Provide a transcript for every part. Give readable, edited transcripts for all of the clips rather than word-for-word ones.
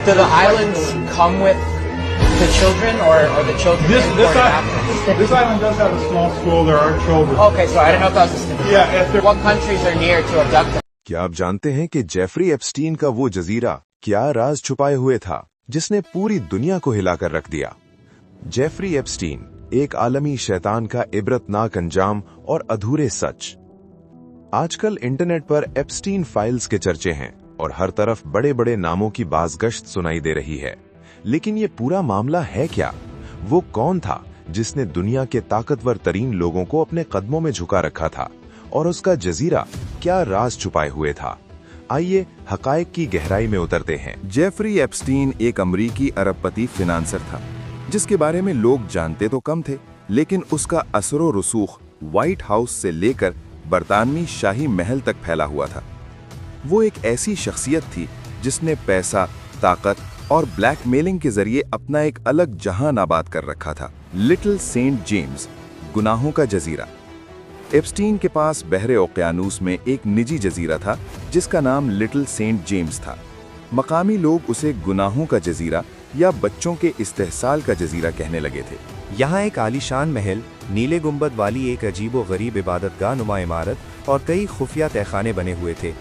Do the islands come with the children, or the children imported after? This island does have a small school. There are children. Okay, so I didn't know if that was a stipulation. Yeah, if there- What countries are near to abduct them? क्या आप जानते हैं कि Jeffrey Epstein का वो जजीरा क्या राज छुपाए हुए था जिसने पूरी दुनिया को हिलाकर रख दिया? जेफरी एप्स्टीन, एक आलमी शैतान का इबरतनाक अंजाम और अधूरे सच। आजकल इंटरनेट पर एप्स्टीन फाइल्स के चर्चे हैं और हर तरफ बड़े बड़े नामों की बाज़गश्त सुनाई दे रही है। लेकिन ये पूरा मामला है क्या? वो कौन था जिसने दुनिया के ताकतवर तरीन लोगों को अपने कदमों में झुका रखा था, और उसका जजीरा क्या राज छुपाए हुए था? आइए हकायक की गहराई में उतरते हैं। जेफरी एप्स्टीन एक अमरीकी अरबपति फिनांसर था जिसके बारे में लोग जानते तो कम थे, लेकिन उसका असरो रसूख व्हाइट हाउस से लेकर बरतानवी शाही महल तक फैला हुआ था। वो एक ऐसी शख्सियत थी जिसने पैसा, ताकत और ब्लैकमेलिंग के जरिए अपना एक अलग जहां आबाद कर रखा था। लिटिल सेंट जेम्स, गुनाहों का जजीरा। एप्स्टीन के पास बहरे ओकियानूस में एक निजी जजीरा था जिसका नाम लिटिल सेंट जेम्स था। मकामी लोग उसे गुनाहों का जजीरा या बच्चों के इस्तेहसाल का जजीरा कहने लगे थे। यहाँ एक आलीशान महल, नीले गुंबद वाली एक अजीबो गरीब इबादतगाह नुमा इमारत और कई खुफिया तहखाने बने हुए थे।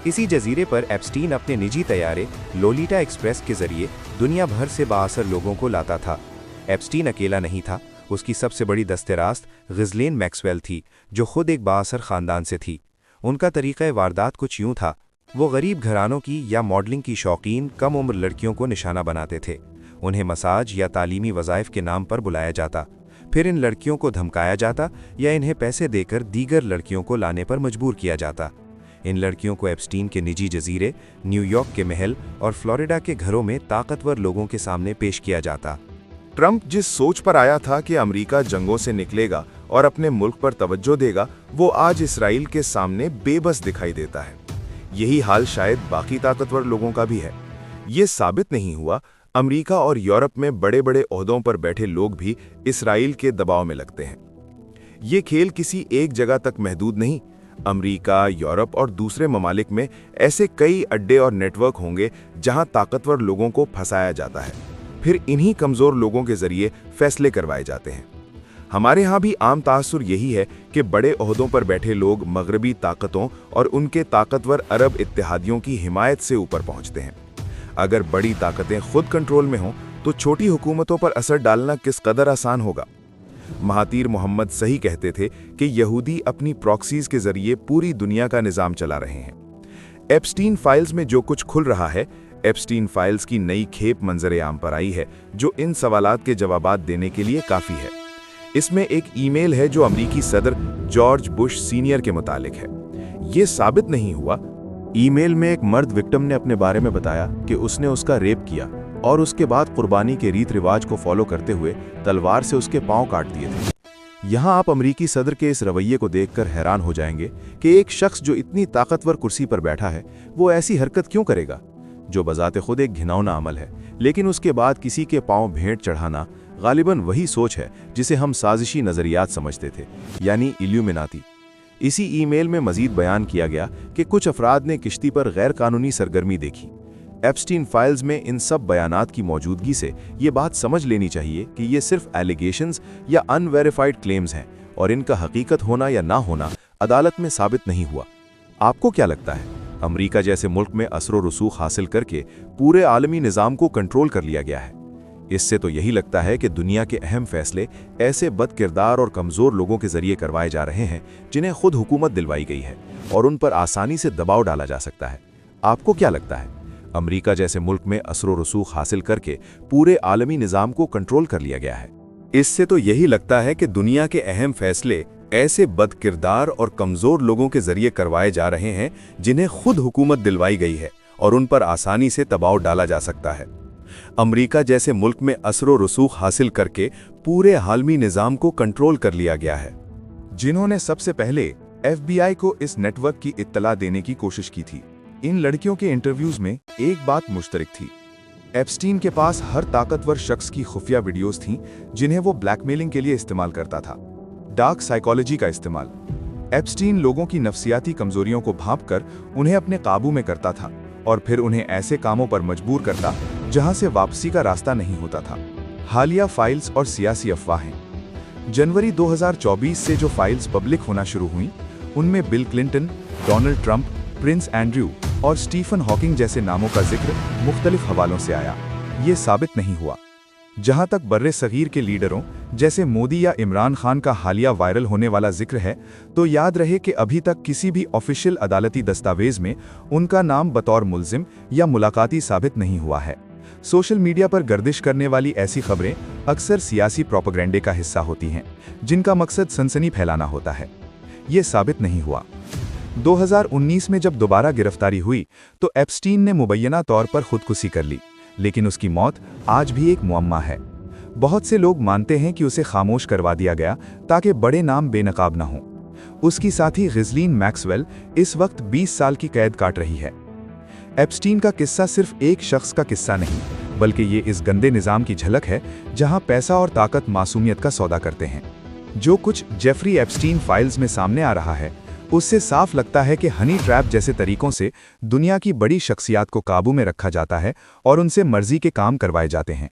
इसी जजीरे पर एप्स्टीन अपने निजी तैयारे लोलिटा एक्सप्रेस के जरिए दुनिया भर से बाअसर लोगों को लाता था। एप्स्टीन अकेला नहीं था, उसकी सबसे बड़ी दस्तरास्त गिज़लेन मैक्सवेल थी, जो खुद एक बाअसर ख़ानदान से थी। उनका तरीक़ा वारदात कुछ यूँ था, वो गरीब घरानों की या मॉडलिंग की शौकीन कम उम्र लड़कियों को निशाना बनाते थे। उन्हें मसाज या तालीमी वज़ाइफ के नाम पर बुलाया जाता, फिर इन लड़कियों को धमकाया जाता या इन्हें पैसे देकर दीगर लड़कियों को लाने पर मजबूर किया जाता। इन लड़कियों को एप्स्टीन के निजी जजीरे, न्यूयॉर्क के महल और फ्लोरिडा के घरों में ताकतवर लोगों के सामने पेश किया जाता। ट्रंप जिस सोच पर आया था कि अमेरिका जंगों से निकलेगा और अपने मुल्क पर तवज्जो देगा, वो आज इसराइल के सामने बेबस दिखाई देता है। यही हाल शायद बाकी ताकतवर लोगों का भी है। ये साबित नहीं हुआ, अमेरिका और यूरोप में बड़े बड़े ओहदों पर बैठे लोग भी इसराइल के दबाव में लगते हैं। ये खेल किसी एक जगह तक महदूद नहीं। अमेरिका, यूरोप और दूसरे ममालिक में ऐसे कई अड्डे और नेटवर्क होंगे जहां ताकतवर लोगों को फंसाया जाता है, फिर इन्हीं कमजोर लोगों के जरिए फैसले करवाए जाते हैं। हमारे यहाँ भी आम तासुर यही है कि बड़े ओहदों पर बैठे लोग मगरबी ताकतों और उनके ताकतवर अरब इत्तेहादियों की हिमायत से ऊपर पहुँचते हैं। अगर बड़ी ताकतें खुद कंट्रोल में हों तो छोटी हुकूमतों पर असर डालना किस कदर आसान होगा। महातीर मोहम्मद सही कहते थे कि यहूदी अपनी प्रॉक्सीज के जरिए पूरी दुनिया का निज़ाम चला रहे हैं। एप्स्टीन फाइल्स में जो कुछ खुल रहा है, एप्स्टीन फाइल्स की नई खेप मंजरे आम पर आई है जो इन सवालात के जवाबात देने के लिए काफ़ी है। इसमें एक ईमेल है जो अमरीकी सदर जॉर्ज बुश सीनियर के मुतालिक है। ये साबित नहीं हुआ। ईमेल में एक मर्द विक्टिम ने अपने बारे में बताया कि उसने उसका रेप किया और उसके बाद कुर्बानी के रीत रिवाज को फॉलो करते हुए तलवार से उसके पांव काट दिए थे। यहाँ आप अमरीकी सदर के इस रवैये को देखकर हैरान हो जाएंगे कि एक शख्स जो इतनी ताकतवर कुर्सी पर बैठा है वो ऐसी हरकत क्यों करेगा, जो बजाते खुद एक घिनौना अमल है, लेकिन उसके बाद किसी के पांव भेंट चढ़ाना गालिबन वही सोच है जिसे हम साजिशी नज़रियात समझते थे, यानी इल्यूमिनाती। इसी ईमेल में मजीद बयान किया गया कि कुछ अफराद ने किश्ती पर गैर कानूनी सरगर्मी देखी। एप्स्टीन फाइल्स में इन सब बयानात की मौजूदगी से ये बात समझ लेनी चाहिए कि ये सिर्फ एलिगेशंस या अनवेरिफाइड क्लेम्स हैं और इनका हकीकत होना या ना होना अदालत में साबित नहीं हुआ। आपको क्या लगता है, अमेरिका जैसे मुल्क में असरो रसूख हासिल करके पूरे आलमी निज़ाम को कंट्रोल कर लिया गया है? इससे तो यही लगता है कि दुनिया के अहम फैसले ऐसे बदकिरदार और कमज़ोर लोगों के जरिए करवाए जा रहे हैं जिन्हें खुद हुकूमत दिलवाई गई है और उन पर आसानी से दबाव डाला जा सकता है। आपको क्या लगता है, अमेरिका जैसे मुल्क में असरो रसूख हासिल करके पूरे आलमी निज़ाम को कंट्रोल कर लिया गया है? इससे तो यही लगता है कि दुनिया के अहम फैसले ऐसे बदकिरदार और कमज़ोर लोगों के जरिए करवाए जा रहे हैं जिन्हें खुद हुकूमत दिलवाई गई है और उन पर आसानी से दबाव डाला जा सकता है। अमेरिका जैसे मुल्क में असरो रसूख हासिल करके पूरे आलमी निज़ाम को कंट्रोल कर लिया गया है। जिन्होंने सबसे पहले FBI को इस नेटवर्क की इत्तला देने की कोशिश की थी। इन लड़कियों के इंटरव्यूज में एक बात मुश्तरक थी, एप्स्टीन के पास हर ताकतवर शख्स की खुफिया वीडियोस थीं जिन्हें वो ब्लैकमेलिंग के लिए इस्तेमाल करता था। डार्क साइकोलॉजी का इस्तेमाल। एप्स्टीन लोगों की नफ्सियाती कमजोरियों को भांपकर उन्हें अपने काबू में करता था और फिर उन्हें ऐसे कामों पर मजबूर करता जहां से वापसी का रास्ता नहीं होता था। हालिया फाइल्स और सियासी अफवाहें। जनवरी 2024 से जो फाइल्स पब्लिक होना शुरू हुई, उनमें bill Clinton, Donald Trump, Prince Andrew और स्टीफन हॉकिंग जैसे नामों का जिक्र मुख्तलिफ हवालों से आया। ये साबित नहीं हुआ। जहां तक बर्रे सगीर के लीडरों जैसे मोदी या इमरान खान का हालिया वायरल होने वाला जिक्र है, तो याद रहे कि अभी तक किसी भी ऑफिशियल अदालती दस्तावेज में उनका नाम बतौर मुल्जिम या मुलाकाती साबित नहीं हुआ है। सोशल मीडिया पर गर्दिश करने वाली ऐसी खबरें अक्सर सियासी प्रोपेगेंडे का हिस्सा होती हैं, जिनका मकसद सनसनी फैलाना होता है। ये साबित नहीं हुआ। 2019 में जब दोबारा गिरफ्तारी हुई तो एप्स्टीन ने मुबैना तौर पर खुदकुशी कर ली, लेकिन उसकी मौत आज भी एक मुअम्मा है। बहुत से लोग मानते हैं कि उसे खामोश करवा दिया गया ताकि बड़े नाम बेनकाब न हों। उसकी साथी गिज़लीन मैक्सवेल इस वक्त 20 साल की कैद काट रही है। एप्स्टीन का किस्सा सिर्फ एक शख्स का किस्सा नहीं, बल्कि ये इस गंदे निज़ाम की झलक है जहां पैसा और ताकत मासूमियत का सौदा करते हैं। जो कुछ जेफरी एप्स्टीन फाइल्स में सामने आ रहा है, उससे साफ लगता है कि हनी ट्रैप जैसे तरीकों से दुनिया की बड़ी शख्सियात को काबू में रखा जाता है और उनसे मर्जी के काम करवाए जाते हैं।